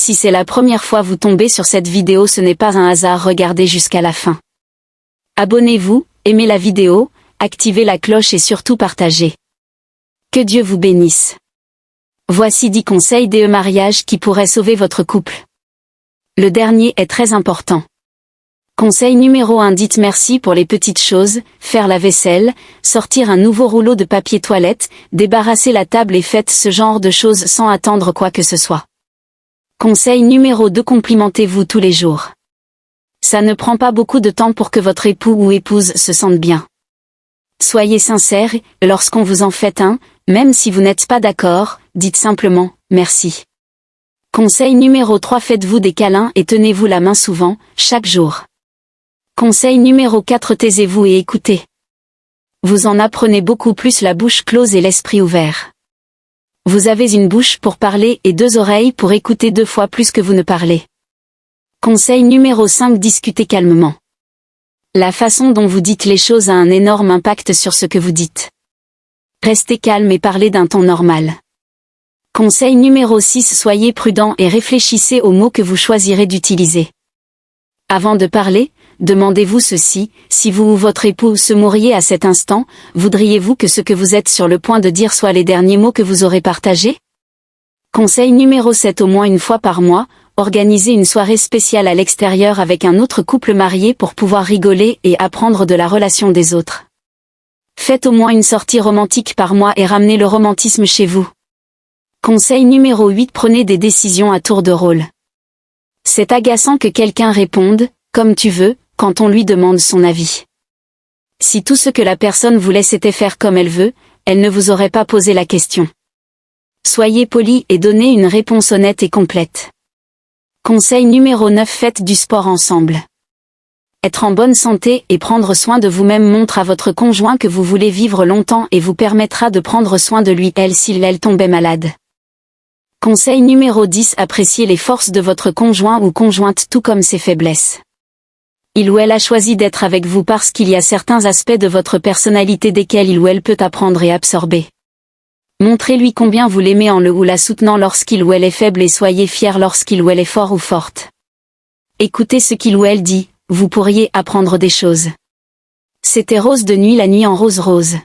Si c'est la première fois vous tombez sur cette vidéo, ce n'est pas un hasard, regardez jusqu'à la fin. Abonnez-vous, aimez la vidéo, activez la cloche et surtout partagez. Que Dieu vous bénisse. Voici 10 conseils de mariage qui pourraient sauver votre couple. Le dernier est très important. Conseil numéro 1, dites merci pour les petites choses, faire la vaisselle, sortir un nouveau rouleau de papier toilette, débarrasser la table et faites ce genre de choses sans attendre quoi que ce soit. Conseil numéro 2, complimentez-vous tous les jours. Ça ne prend pas beaucoup de temps pour que votre époux ou épouse se sente bien. Soyez sincère, lorsqu'on vous en fait un, même si vous n'êtes pas d'accord, dites simplement « merci ». Conseil numéro 3, faites-vous des câlins et tenez-vous la main souvent, chaque jour. Conseil numéro 4, taisez-vous et écoutez. Vous en apprenez beaucoup plus la bouche close et l'esprit ouvert. Vous avez une bouche pour parler et 2 oreilles pour écouter 2 fois plus que vous ne parlez. Conseil numéro 5, discutez calmement. La façon dont vous dites les choses a un énorme impact sur ce que vous dites. Restez calme et parlez d'un ton normal. Conseil numéro 6, soyez prudent et réfléchissez aux mots que vous choisirez d'utiliser. Avant de parler, demandez-vous ceci, si vous ou votre époux se mouriez à cet instant, voudriez-vous que ce que vous êtes sur le point de dire soient les derniers mots que vous aurez partagés? Conseil numéro 7, au moins une fois par mois, organisez une soirée spéciale à l'extérieur avec un autre couple marié pour pouvoir rigoler et apprendre de la relation des autres. Faites au moins une sortie romantique par mois et ramenez le romantisme chez vous. Conseil numéro 8, prenez des décisions à tour de rôle. C'est agaçant que quelqu'un réponde « comme tu veux » quand on lui demande son avis. Si tout ce que la personne voulait c'était faire comme elle veut, elle ne vous aurait pas posé la question. Soyez poli et donnez une réponse honnête et complète. Conseil numéro 9, faites du sport ensemble. Être en bonne santé et prendre soin de vous-même montre à votre conjoint que vous voulez vivre longtemps et vous permettra de prendre soin de lui s'il tombait malade. Conseil numéro 10, appréciez les forces de votre conjoint ou conjointe tout comme ses faiblesses. Il ou elle a choisi d'être avec vous parce qu'il y a certains aspects de votre personnalité desquels il ou elle peut apprendre et absorber. Montrez-lui combien vous l'aimez en le ou la soutenant lorsqu'il ou elle est faible et soyez fiers lorsqu'il ou elle est fort ou forte. Écoutez ce qu'il ou elle dit, vous pourriez apprendre des choses. C'était Rose de Nuit, la nuit en rose rose.